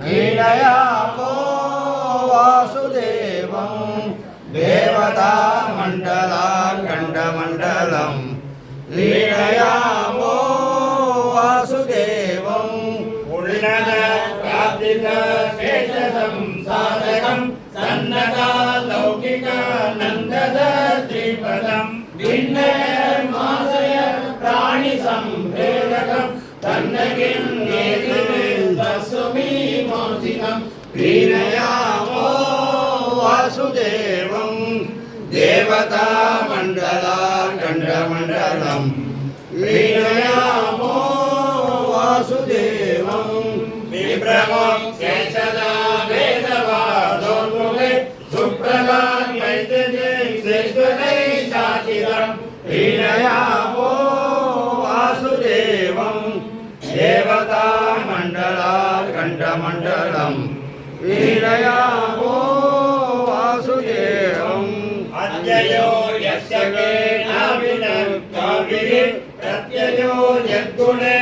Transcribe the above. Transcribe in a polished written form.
लीलयामो वासुदेवं देवतामण्डलाखण्डमण्डलं लीलयामो वासुदेवं पुण्यदप्राप्तिकशेषसंसारकं सन्नतालौकिकानन्दद श्रीपदं भिन्नमाशय प्राणिसम्भेदकं तन्नकिं नेतिर्तस्सुमीमांसिकं लीलयामो वासुदेवं देवतामण्डलाखण्डमण्डलं लीलयामो वासुदेवं विभ्रमोक्षेषदा वेदवादोर्मुखे सुप्रभातैतेश्वरैशाचिरं लीलयामो वासुदेवं देवतामण्डलाखण्डमण्डलं लीलयामो वासुदेवम् अद्ययो यस्य केनाविनक्ताभिः प्रत्ययो यद्गुणे